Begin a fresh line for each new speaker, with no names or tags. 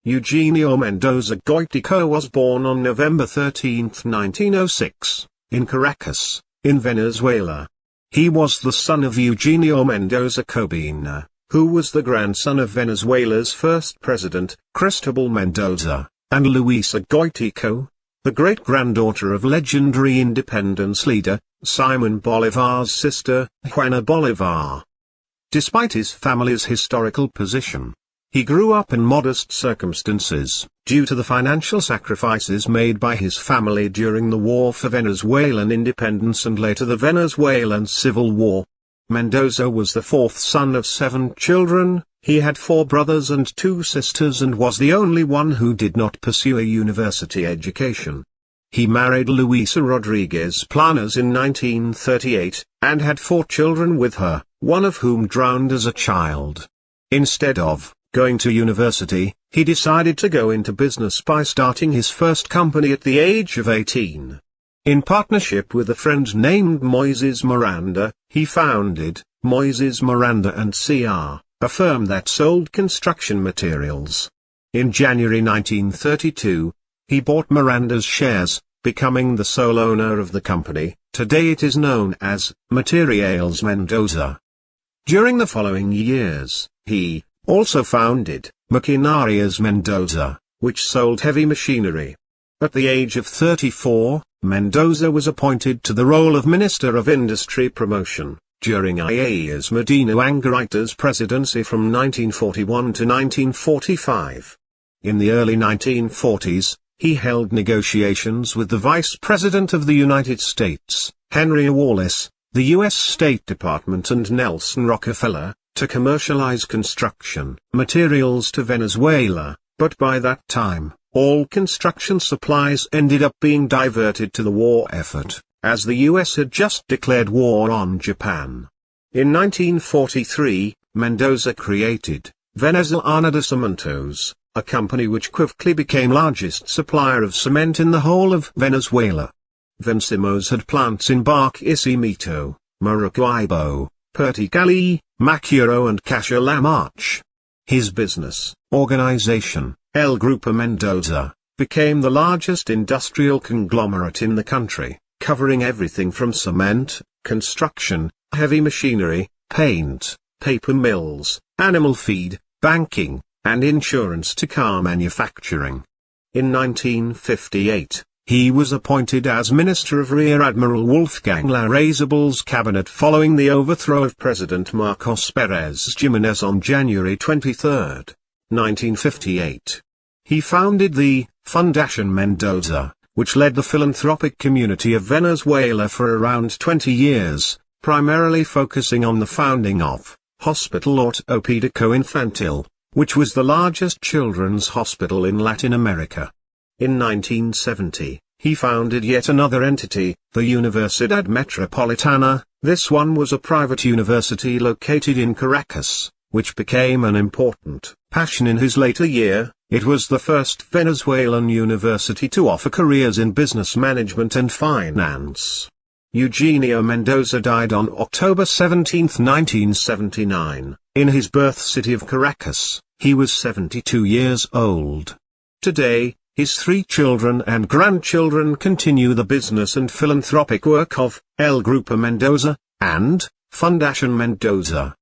Eugenio Mendoza Goiticoa was born on November 13, 1906, in Caracas, in Venezuela. He was the son of Eugenio Mendoza Goiticoa, who was the grandson of Venezuela's first president, Cristobal Mendoza, and Luisa Goiticoa, the great-granddaughter of legendary independence leader, Simon Bolivar's sister, Juana Bolivar. Despite his family's historical position, he grew up in modest circumstances, due to the financial sacrifices made by his family during the War for Venezuelan independence and later the Venezuelan Civil War. Mendoza was the fourth son of 7 children. He had 4 brothers and 2 sisters and was the only one who did not pursue a university education. He married Luisa Rodriguez Planas in 1938, and had 4 children with her, one of whom drowned as a child. Instead of going to university, he decided to go into business by starting his first company at the age of 18. In partnership with a friend named Moises Miranda, he founded Moises Miranda & C.R., a firm that sold construction materials. In January 1932, he bought Miranda's shares, becoming the sole owner of the company. Today it is known as Materials Mendoza. During the following years, he also founded Maquinarias Mendoza, which sold heavy machinery. At the age of 34, Mendoza was appointed to the role of Minister of Industry Promotion, during Iaías Medina Angarita's presidency from 1941 to 1945. In the early 1940s, he held negotiations with the Vice President of the United States, Henry Wallace, the U.S. State Department and Nelson Rockefeller, to commercialize construction materials to Venezuela, but by that time, all construction supplies ended up being diverted to the war effort, as the U.S. had just declared war on Japan. In 1943, Mendoza created Venezolana de Cementos, a company which quickly became largest supplier of cement in the whole of Venezuela. Vencimos had plants in Barquisimeto, Maracaibo, Perticali, Macuro and Cacha-La-Marche. His business organization, El Grupo Mendoza, became the largest industrial conglomerate in the country, covering everything from cement, construction, heavy machinery, paint, paper mills, animal feed, banking, and insurance to car manufacturing. In 1958, he was appointed as Minister of Rear Admiral Wolfgang Larrazábal's cabinet following the overthrow of President Marcos Pérez Jiménez on January 23, 1958. He founded the Fundación Mendoza, which led the philanthropic community of Venezuela for around 20 years, primarily focusing on the founding of Hospital Ortopédico Infantil, which was the largest children's hospital in Latin America. In 1970, he founded yet another entity, the Universidad Metropolitana. This one was a private university located in Caracas, which became an important passion in his later year. It was the first Venezuelan university to offer careers in business management and finance. Eugenio Mendoza died on October 17, 1979, in his birth city of Caracas. He was 72 years old. Today, his 3 children and grandchildren continue the business and philanthropic work of El Grupo Mendoza and Fundación Mendoza.